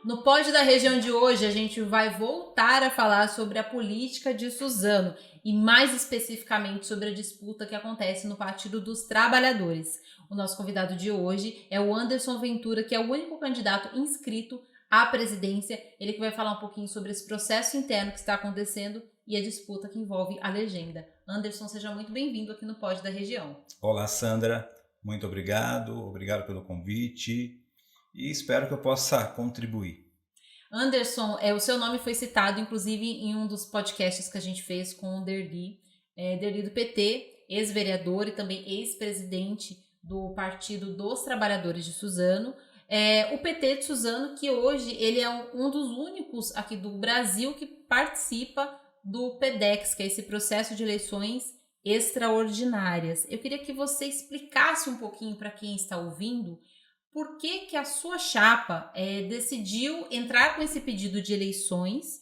No Pod da Região de hoje, a gente vai voltar a falar sobre a política de Suzano e mais especificamente sobre a disputa que acontece no Partido dos Trabalhadores. O nosso convidado de hoje é o Anderson Ventura, que é o único candidato inscrito à presidência. Ele que vai falar um pouquinho sobre esse processo interno que está acontecendo e a disputa que envolve a legenda. Anderson, seja muito bem-vindo aqui no Pod da Região. Olá, Sandra. Muito obrigado pelo convite e espero que eu possa contribuir. Anderson, o seu nome foi citado, inclusive, em um dos podcasts que a gente fez com o Derli do PT, ex-vereador e também ex-presidente do Partido dos Trabalhadores de Suzano. O PT de Suzano, que hoje ele é um dos únicos aqui do Brasil que participa do PEDEX, que é esse processo de eleições extraordinárias. Eu queria que você explicasse um pouquinho para quem está ouvindo por que a sua chapa decidiu entrar com esse pedido de eleições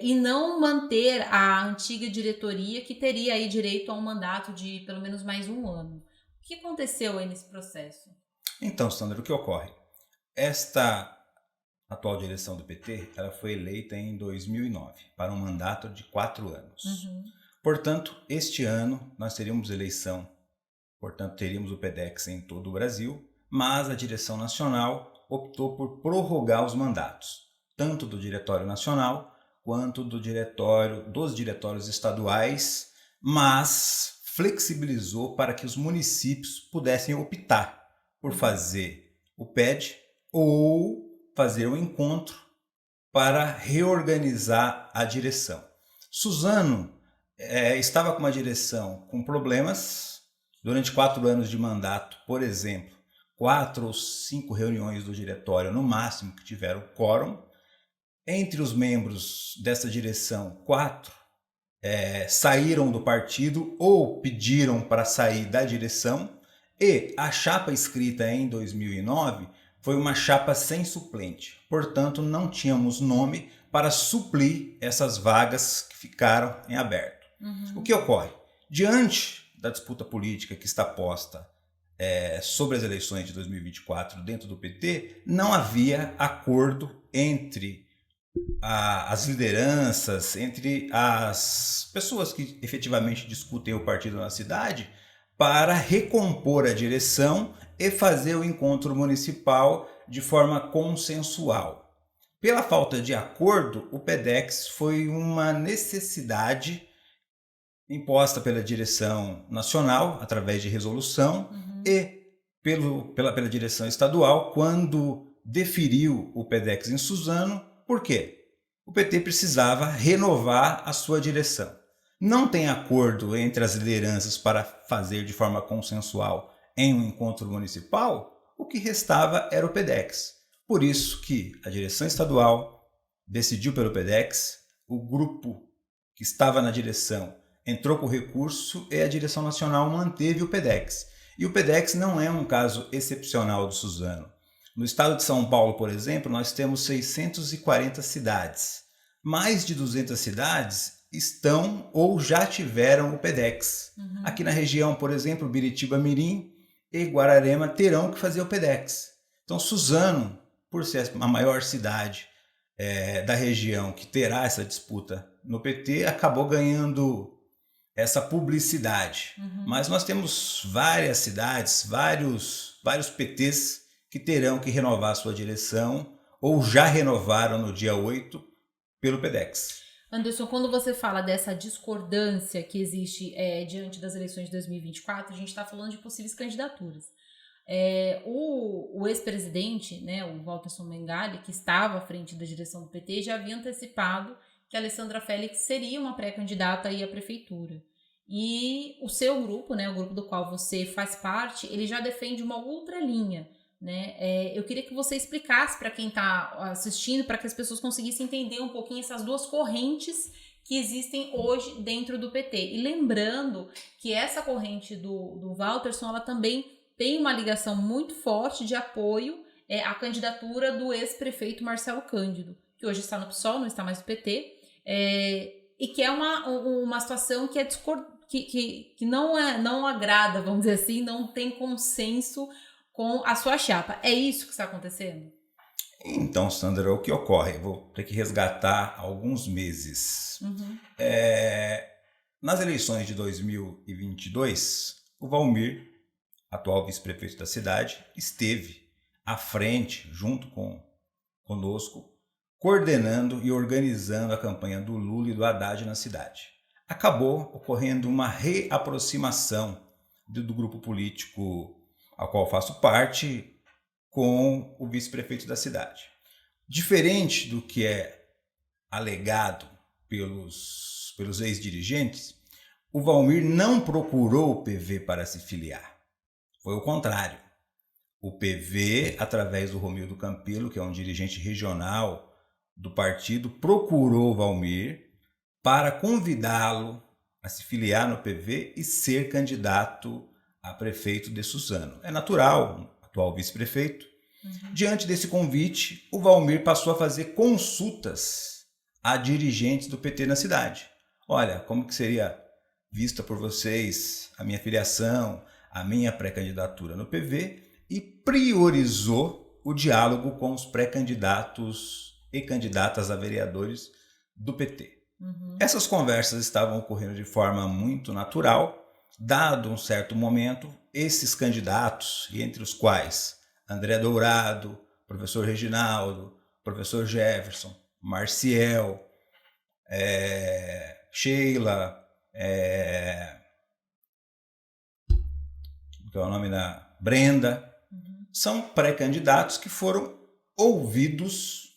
e não manter a antiga diretoria que teria aí direito a um mandato de pelo menos mais um ano. O que aconteceu aí nesse processo? Então, Sandra, o que ocorre? Esta atual direção do PT ela foi eleita em 2009 para um mandato de 4 anos. Uhum. Portanto, este ano nós teríamos eleição, portanto teríamos o PEDEX em todo o Brasil, mas a direção nacional optou por prorrogar os mandatos, tanto do Diretório Nacional quanto dos diretórios estaduais, mas flexibilizou para que os municípios pudessem optar por fazer o PED ou fazer um encontro para reorganizar a direção. Suzano estava com uma direção com problemas. Durante 4 anos de mandato, por exemplo, 4 ou 5 reuniões do diretório, no máximo, que tiveram quórum. Entre os membros dessa direção, 4 saíram do partido ou pediram para sair da direção. E a chapa escrita em 2009 foi uma chapa sem suplente. Portanto, não tínhamos nome para suplir essas vagas que ficaram em aberto. Uhum. O que ocorre? Diante da disputa política que está posta sobre as eleições de 2024 dentro do PT, não havia acordo entre as lideranças, entre as pessoas que efetivamente discutem o partido na cidade, para recompor a direção e fazer o encontro municipal de forma consensual. Pela falta de acordo, o PEDEX foi uma necessidade imposta pela direção nacional, através de resolução, e pela direção estadual, quando deferiu o PEDEX em Suzano. Por quê? O PT precisava renovar a sua direção. Não tem acordo entre as lideranças para fazer de forma consensual em um encontro municipal, o que restava era o PEDEX. Por isso que a direção estadual decidiu pelo PEDEX, o grupo que estava na direção entrou com recurso e a direção nacional manteve o PEDEX. E o PEDEX não é um caso excepcional do Suzano. No estado de São Paulo, por exemplo, nós temos 640 cidades. Mais de 200 cidades estão ou já tiveram o PEDEX. Aqui na região, por exemplo, Biritiba-Mirim e Guararema terão que fazer o PEDEX. Então, Suzano, por ser a maior cidade da região que terá essa disputa no PT, acabou ganhando essa publicidade. Mas nós temos várias cidades, vários PTs que terão que renovar a sua direção ou já renovaram no dia 8 pelo PEDEX. Anderson, quando você fala dessa discordância que existe diante das eleições de 2024, a gente está falando de possíveis candidaturas. O ex-presidente, né, o Walterson Mengali, que estava à frente da direção do PT, já havia antecipado que a Alessandra Félix seria uma pré-candidata aí à prefeitura. E o seu grupo, né, o grupo do qual você faz parte, ele já defende uma outra linha, né? Eu queria que você explicasse para quem está assistindo, para que as pessoas conseguissem entender um pouquinho essas duas correntes que existem hoje dentro do PT. E lembrando que essa corrente do Walterson, ela também tem uma ligação muito forte de apoio à candidatura do ex-prefeito Marcelo Cândido, que hoje está no PSOL, não está mais no PT, e que é uma situação que que não agrada, vamos dizer assim, não tem consenso com a sua chapa. É isso que está acontecendo? Então, Sandra, o que ocorre? Vou ter que resgatar alguns meses. Nas eleições de 2022, o Valmir, atual vice-prefeito da cidade, esteve à frente, junto conosco, coordenando e organizando a campanha do Lula e do Haddad na cidade. Acabou ocorrendo uma reaproximação do grupo político ao qual faço parte com o vice-prefeito da cidade. Diferente do que é alegado pelos ex-dirigentes, o Valmir não procurou o PV para se filiar. Foi o contrário. O PV, através do Romildo Campelo, que é um dirigente regional do partido, procurou o Valmir para convidá-lo a se filiar no PV e ser candidato a prefeito de Suzano. É natural, o atual vice-prefeito. Diante desse convite, o Valmir passou a fazer consultas a dirigentes do PT na cidade. Olha, como que seria vista por vocês a minha filiação, a minha pré-candidatura no PV, e priorizou o diálogo com os pré-candidatos e candidatas a vereadores do PT. Essas conversas estavam ocorrendo de forma muito natural. Dado um certo momento, esses candidatos, entre os quais André Dourado, professor Reginaldo, professor Jefferson, Marciel, Sheila, que é o nome da Brenda, são pré-candidatos que foram ouvidos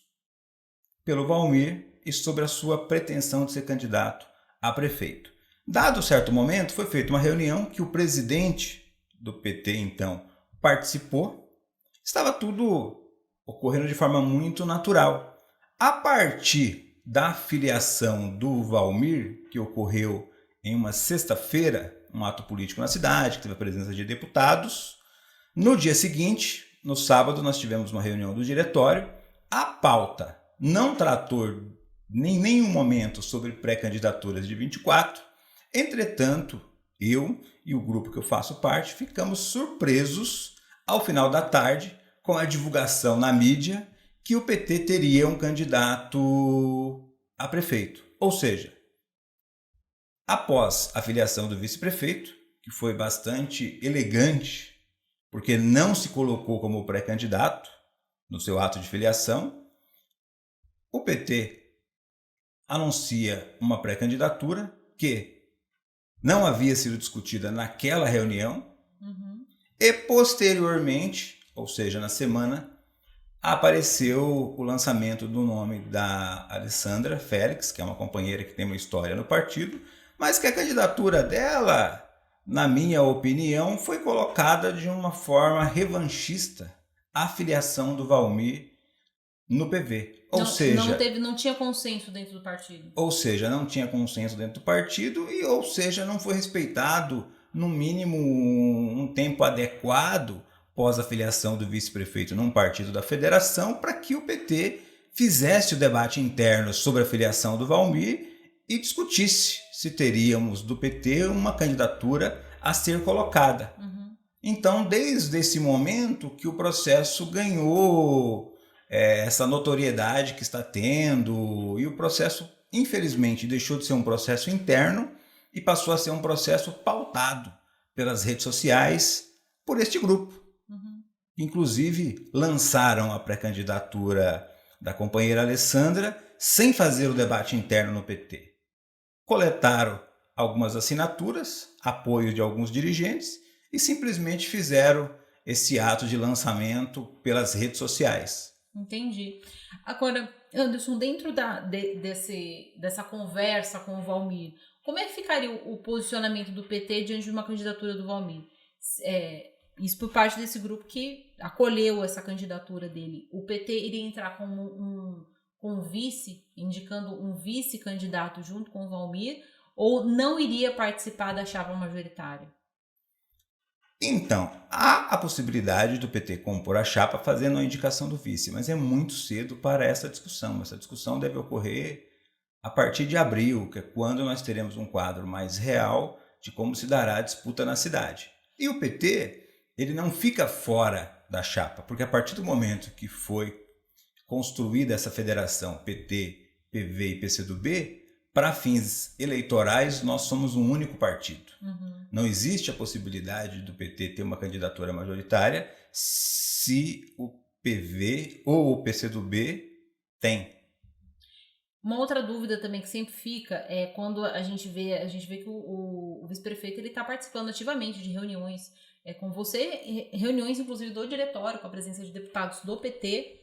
pelo Valmir e sobre a sua pretensão de ser candidato a prefeito. Dado certo momento, foi feita uma reunião que o presidente do PT, então, participou. Estava tudo ocorrendo de forma muito natural. A partir da filiação do Valmir, que ocorreu em uma sexta-feira, um ato político na cidade, que teve a presença de deputados, no dia seguinte, no sábado, nós tivemos uma reunião do diretório. A pauta não tratou em nenhum momento sobre pré-candidaturas de 24. Entretanto, eu e o grupo que eu faço parte ficamos surpresos ao final da tarde com a divulgação na mídia que o PT teria um candidato a prefeito. Ou seja, após a filiação do vice-prefeito, que foi bastante elegante, porque não se colocou como pré-candidato no seu ato de filiação, o PT anuncia uma pré-candidatura que não havia sido discutida naquela reunião e posteriormente, ou seja, na semana, apareceu o lançamento do nome da Alessandra Félix, que é uma companheira que tem uma história no partido, mas que a candidatura dela, na minha opinião, foi colocada de uma forma revanchista à filiação do Valmir no PV. Não tinha consenso dentro do partido. Ou seja, não tinha consenso dentro do partido e, ou seja, não foi respeitado, no mínimo, um tempo adequado pós a filiação do vice-prefeito num partido da federação para que o PT fizesse o debate interno sobre a filiação do Valmir e discutisse se teríamos do PT uma candidatura a ser colocada. Então, desde esse momento que o processo ganhou essa notoriedade que está tendo, e o processo, infelizmente, deixou de ser um processo interno e passou a ser um processo pautado pelas redes sociais por este grupo. Inclusive, lançaram a pré-candidatura da companheira Alessandra sem fazer o debate interno no PT. Coletaram algumas assinaturas, apoio de alguns dirigentes e simplesmente fizeram esse ato de lançamento pelas redes sociais. Entendi. Agora, Anderson, dentro dessa conversa com o Valmir, como é que ficaria o posicionamento do PT diante de uma candidatura do Valmir? Isso por parte desse grupo que acolheu essa candidatura dele. O PT iria entrar como um vice, indicando um vice-candidato junto com o Valmir, ou não iria participar da chapa majoritária? Então, há a possibilidade do PT compor a chapa fazendo a indicação do vice, mas é muito cedo para essa discussão. Essa discussão deve ocorrer a partir de abril, que é quando nós teremos um quadro mais real de como se dará a disputa na cidade. E o PT, ele não fica fora da chapa, porque a partir do momento que foi construída essa federação PT, PV e PCdoB, para fins eleitorais nós somos um único partido. Não existe a possibilidade do PT ter uma candidatura majoritária se o PV ou o PCdoB tem. Uma outra dúvida também que sempre fica é quando a gente vê que o vice-prefeito ele está participando ativamente de reuniões com você, reuniões inclusive do diretório, com a presença de deputados do PT,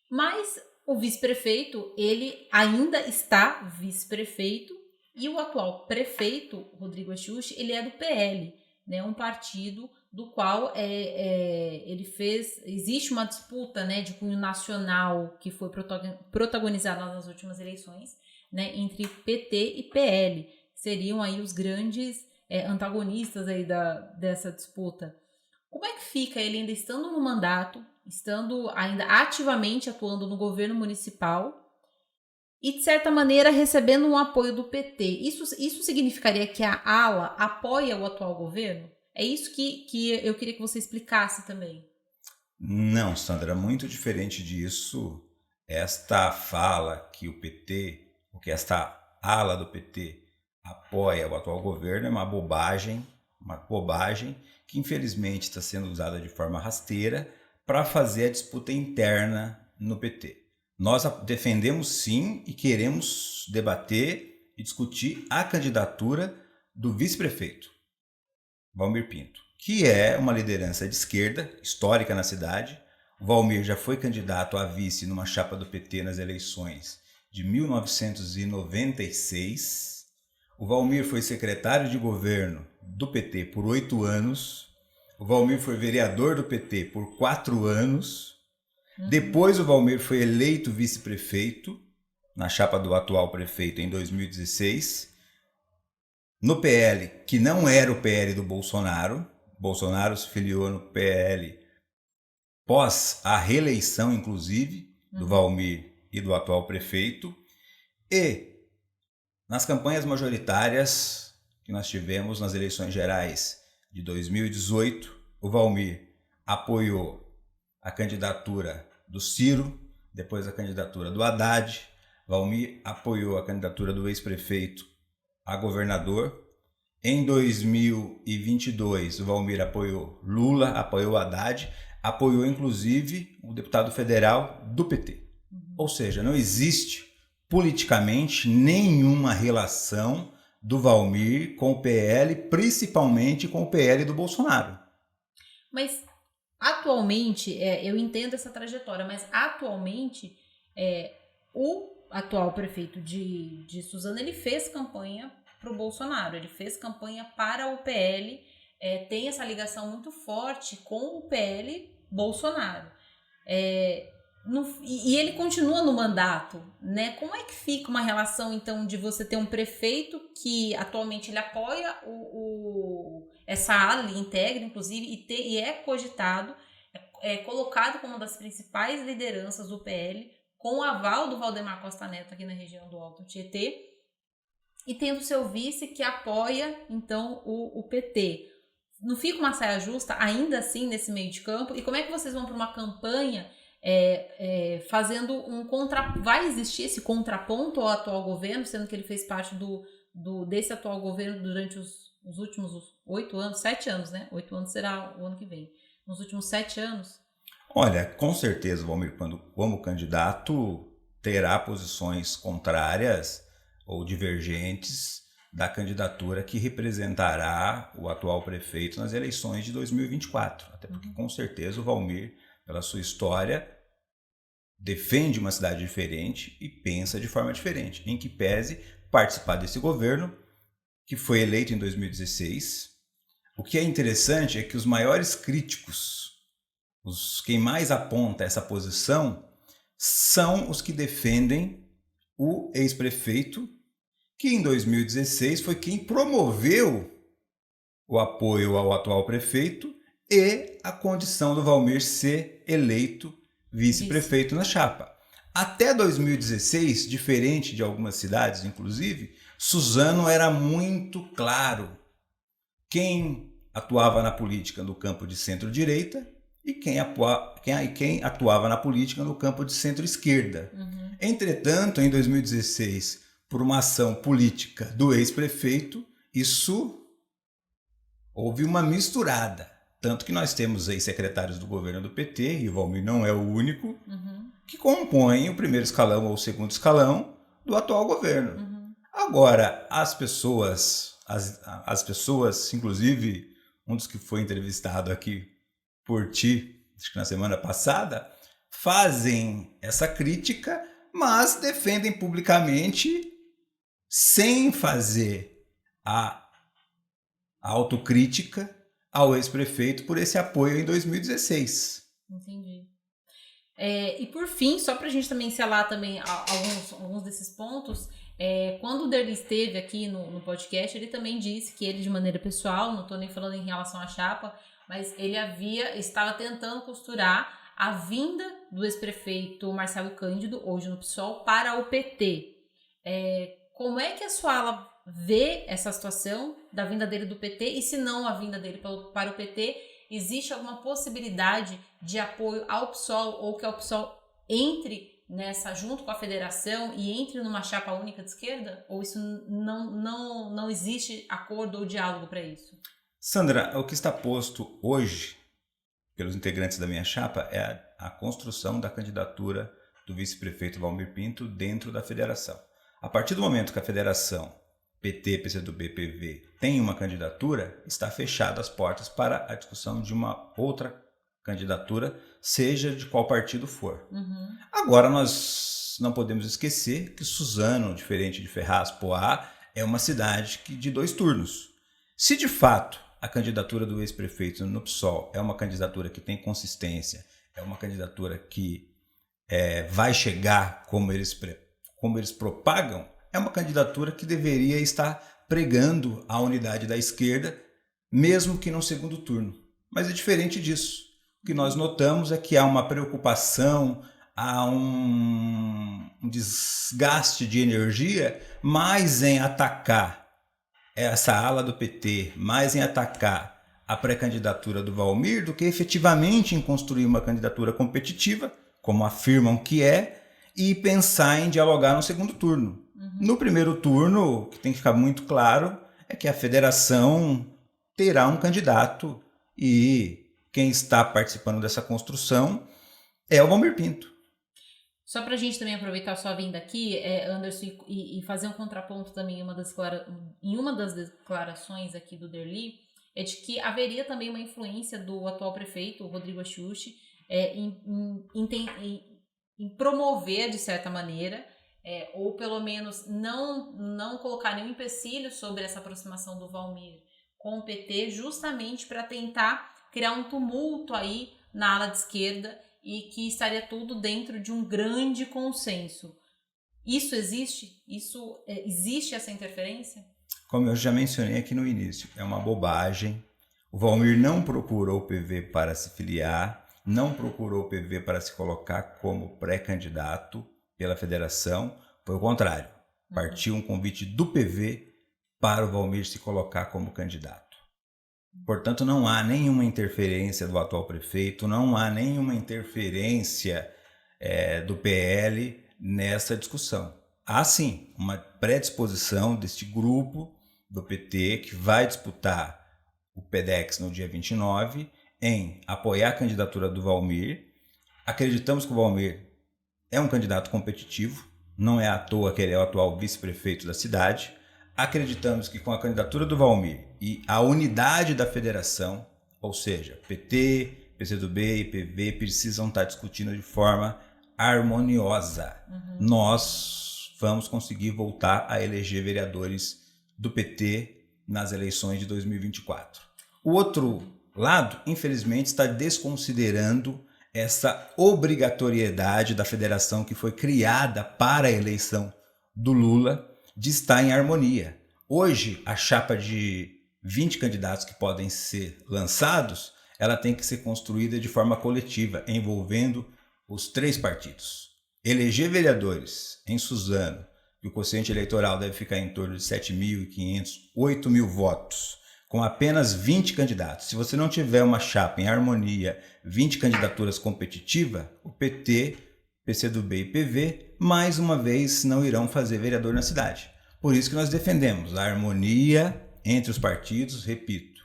mas o vice-prefeito, ele ainda está vice-prefeito, e o atual prefeito, Rodrigo Achiuchi, ele é do PL, né, um partido do qual existe uma disputa, né, de cunho nacional que foi protagonizada nas últimas eleições, né, entre PT e PL, que seriam aí os grandes antagonistas aí dessa disputa. Como é que fica ele ainda estando no mandato, estando ainda ativamente atuando no governo municipal e, de certa maneira, recebendo um apoio do PT? Isso significaria que a ala apoia o atual governo? É isso que eu queria que você explicasse também. Não, Sandra, muito diferente disso. Esta fala que o PT, ou que esta ala do PT apoia o atual governo é uma bobagem que infelizmente está sendo usada de forma rasteira para fazer a disputa interna no PT. Nós defendemos sim e queremos debater e discutir a candidatura do vice-prefeito, Valmir Pinto, que é uma liderança de esquerda, histórica na cidade. O Valmir já foi candidato a vice numa chapa do PT nas eleições de 1996. O Valmir foi secretário de governo do PT por 8 anos. O Valmir foi vereador do PT por 4 anos. Depois o Valmir foi eleito vice-prefeito na chapa do atual prefeito em 2016. No PL, que não era o PL do Bolsonaro. Bolsonaro se filiou no PL pós a reeleição, inclusive, do Valmir e do atual prefeito. E nas campanhas majoritárias que nós tivemos nas eleições gerais de 2018, o Valmir apoiou a candidatura do Ciro, depois a candidatura do Haddad. Valmir apoiou a candidatura do ex-prefeito a governador. Em 2022, o Valmir apoiou Lula, apoiou Haddad, apoiou inclusive o deputado federal do PT. Ou seja, não existe politicamente nenhuma relação do Valmir com o PL, principalmente com o PL do Bolsonaro. Mas atualmente, eu entendo essa trajetória, mas atualmente o atual prefeito de Suzano, ele fez campanha para o Bolsonaro, ele fez campanha para o PL, tem essa ligação muito forte com o PL Bolsonaro. E ele continua no mandato, né? Como é que fica uma relação, então, de você ter um prefeito que atualmente ele apoia essa ala, ele integra, inclusive, e é cogitado, colocado como uma das principais lideranças do PL, com o aval do Valdemar Costa Neto aqui na região do Alto Tietê, e tendo seu vice que apoia, então, o PT. Não fica uma saia justa, ainda assim, nesse meio de campo? E como é que vocês vão para uma campanha fazendo vai existir esse contraponto ao atual governo, sendo que ele fez parte desse atual governo durante os últimos 8 anos, 7 anos, né? 8 anos será o ano que vem. Nos últimos 7 anos? Olha, com certeza o Valmir, como candidato, terá posições contrárias ou divergentes da candidatura que representará o atual prefeito nas eleições de 2024. Até porque, com certeza, o Valmir, pela sua história, defende uma cidade diferente e pensa de forma diferente, em que pese participar desse governo, que foi eleito em 2016. O que é interessante é que os maiores críticos, quem mais aponta essa posição, são os que defendem o ex-prefeito, que em 2016 foi quem promoveu o apoio ao atual prefeito e a condição do Valmir ser eleito vice-prefeito na chapa. Até 2016, diferente de algumas cidades, inclusive, Suzano era muito claro quem atuava na política no campo de centro-direita e quem atuava na política no campo de centro-esquerda. Entretanto, em 2016, por uma ação política do ex-prefeito, houve uma misturada. Tanto que nós temos aí secretários do governo do PT, e o Valmir não é o único, que compõem o primeiro escalão ou o segundo escalão do atual governo. Agora, as pessoas, inclusive um dos que foi entrevistado aqui por ti, acho que na semana passada, fazem essa crítica, mas defendem publicamente, sem fazer a autocrítica ao ex-prefeito por esse apoio em 2016. Entendi. E por fim, só para a gente também selar também alguns desses pontos, quando o Derli esteve aqui no podcast, ele também disse que ele, de maneira pessoal, não estou nem falando em relação à chapa, mas ele estava tentando costurar a vinda do ex-prefeito Marcelo Cândido, hoje no PSOL, para o PT. Como é que a sua ala vê essa situação da vinda dele do PT, e se não a vinda dele para o PT, existe alguma possibilidade de apoio ao PSOL, ou que o PSOL entre junto com a federação e entre numa chapa única de esquerda? Ou isso não existe acordo ou diálogo para isso? Sandra, o que está posto hoje pelos integrantes da minha chapa é a construção da candidatura do vice-prefeito Valmir Pinto dentro da federação. A partir do momento que a federação PT, PCdoB, PV tem uma candidatura, está fechada as portas para a discussão de uma outra candidatura, seja de qual partido for. Agora, nós não podemos esquecer que Suzano, diferente de Ferraz-Poá, é uma cidade de 2 turnos. Se de fato a candidatura do ex-prefeito no PSOL é uma candidatura que tem consistência, é uma candidatura que vai chegar como eles propagam, é uma candidatura que deveria estar pregando a unidade da esquerda, mesmo que no segundo turno. Mas é diferente disso. O que nós notamos é que há uma preocupação, há um desgaste de energia mais em atacar essa ala do PT, mais em atacar a pré-candidatura do Valmir, do que efetivamente em construir uma candidatura competitiva, como afirmam que e pensar em dialogar no segundo turno. No primeiro turno, o que tem que ficar muito claro é que a federação terá um candidato e quem está participando dessa construção é o Valmir Pinto. Só para a gente também aproveitar a sua vinda aqui, Anderson, e fazer um contraponto também em uma das declarações aqui do Derli, é de que haveria também uma influência do atual prefeito, o Rodrigo Axuxi, em promover, de certa maneira, ou pelo menos não colocar nenhum empecilho sobre essa aproximação do Valmir com o PT, justamente para tentar criar um tumulto aí na ala de esquerda e que estaria tudo dentro de um grande consenso. Isso existe? Existe essa interferência? Como eu já mencionei aqui no início, é uma bobagem. O Valmir não procurou o PV para se filiar, não procurou o PV para se colocar como pré-candidato pela federação, foi o contrário. Partiu um convite do PV para o Valmir se colocar como candidato. Portanto, não há nenhuma interferência do atual prefeito, não há nenhuma interferência do PL nessa discussão. Há sim uma predisposição deste grupo do PT que vai disputar o PDEX no dia 29 em apoiar a candidatura do Valmir. Acreditamos que o Valmir é um candidato competitivo, não é à toa que ele é o atual vice-prefeito da cidade. Acreditamos que com a candidatura do Valmir e a unidade da federação, ou seja, PT, PCdoB e PV precisam estar discutindo de forma harmoniosa. Nós vamos conseguir voltar a eleger vereadores do PT nas eleições de 2024. O outro lado, infelizmente, está desconsiderando essa obrigatoriedade da federação que foi criada para a eleição do Lula de estar em harmonia. Hoje, a chapa de 20 candidatos que podem ser lançados, ela tem que ser construída de forma coletiva, envolvendo os 3 partidos. Eleger vereadores em Suzano, e o quociente eleitoral deve ficar em torno de 7.500, 8.000 votos, com apenas 20 candidatos. Se você não tiver uma chapa em harmonia, 20 candidaturas competitivas, o PT, PCdoB e PV, mais uma vez, não irão fazer vereador na cidade. Por isso que nós defendemos a harmonia entre os partidos, repito,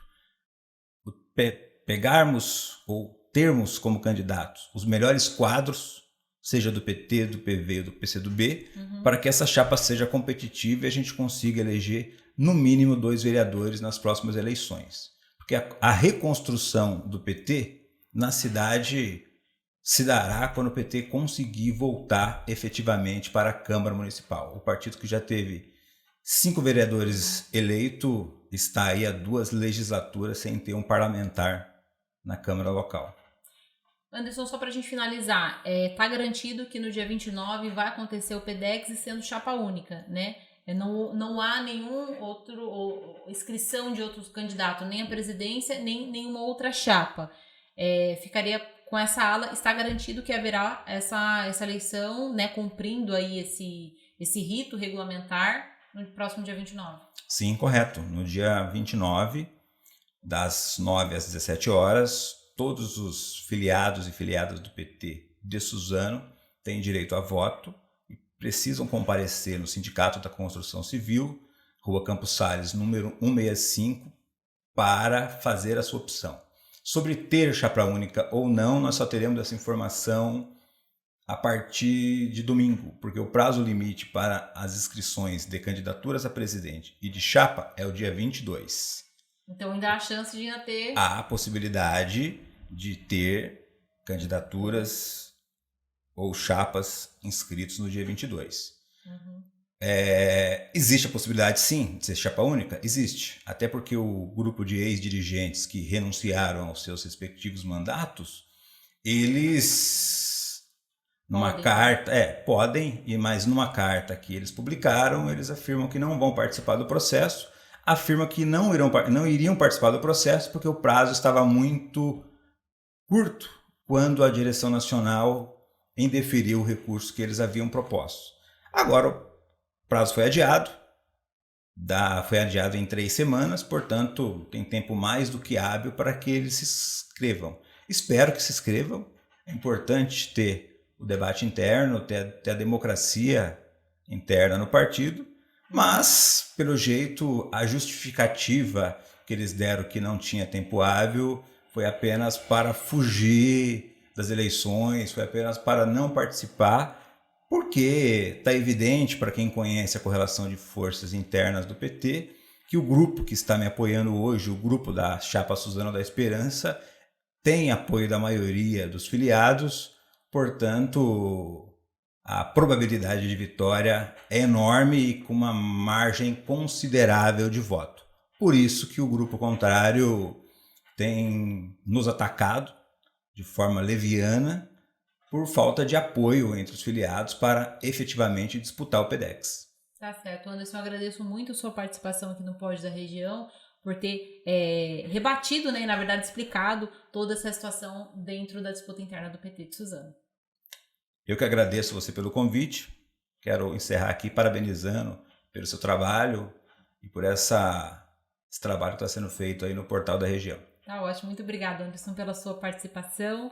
pegarmos ou termos como candidatos os melhores quadros, seja do PT, do PV ou do PCdoB, para que essa chapa seja competitiva e a gente consiga eleger no mínimo 2 vereadores nas próximas eleições. Porque a reconstrução do PT na cidade se dará quando o PT conseguir voltar efetivamente para a Câmara Municipal. O partido que já teve 5 vereadores eleitos está aí há 2 legislaturas sem ter um parlamentar na Câmara local. Anderson, só para a gente finalizar, tá garantido que no dia 29 vai acontecer o PDEX e sendo chapa única, né? Não há nenhum outro inscrição de outros candidatos, nem a presidência, nem nenhuma outra chapa. Ficaria com essa ala, está garantido que haverá essa eleição, né, cumprindo aí esse rito regulamentar no próximo dia 29. Sim, correto. No dia 29, das 9 às 17 horas, todos os filiados e filiadas do PT de Suzano têm direito a voto e precisam comparecer no Sindicato da Construção Civil, Rua Campos Salles, número 165, para fazer a sua opção. Sobre ter chapa única ou não, nós só teremos essa informação a partir de domingo, porque o prazo limite para as inscrições de candidaturas a presidente e de chapa é o dia 22. Então ainda há chance de ainda ter... Há a possibilidade de ter candidaturas ou chapas inscritos no dia 22. Existe a possibilidade, sim, de ser chapa única? Existe. Até porque o grupo de ex-dirigentes que renunciaram aos seus respectivos mandatos, eles, numa carta, podem, mas numa carta que eles publicaram, eles afirmam que não vão participar do processo, afirmam que não iriam participar do processo porque o prazo estava muito curto quando a direção nacional indeferiu o recurso que eles haviam proposto. Agora, o prazo foi adiado em 3 semanas, portanto, tem tempo mais do que hábil para que eles se inscrevam. Espero que se inscrevam. É importante ter o debate interno, ter a democracia interna no partido, mas, pelo jeito, a justificativa que eles deram que não tinha tempo hábil foi apenas para fugir das eleições, foi apenas para não participar, porque está evidente para quem conhece a correlação de forças internas do PT que o grupo que está me apoiando hoje, o grupo da chapa Suzano da Esperança, tem apoio da maioria dos filiados, portanto, a probabilidade de vitória é enorme e com uma margem considerável de voto. Por isso que o grupo contrário tem nos atacado de forma leviana por falta de apoio entre os filiados para efetivamente disputar o PDEX. Tá certo, Anderson, eu agradeço muito a sua participação aqui no Pod da Região, por ter rebatido, né, e na verdade explicado toda essa situação dentro da disputa interna do PT de Suzano. Eu que agradeço você pelo convite, quero encerrar aqui parabenizando pelo seu trabalho e por esse trabalho que está sendo feito aí no Portal da Região. Tá ótimo, muito obrigada, Anderson, pela sua participação.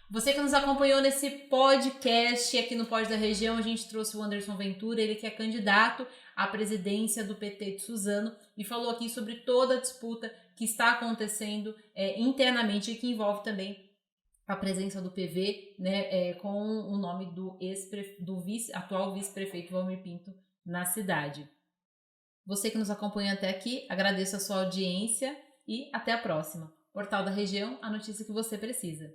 Você que nos acompanhou nesse podcast aqui no Pod da Região, a gente trouxe o Anderson Ventura, ele que é candidato à presidência do PT de Suzano e falou aqui sobre toda a disputa que está acontecendo internamente e que envolve também a presença do PV, né, com o nome do atual vice-prefeito Valmir Pinto na cidade. Você que nos acompanha até aqui, agradeço a sua audiência e até a próxima. Portal da Região, a notícia que você precisa.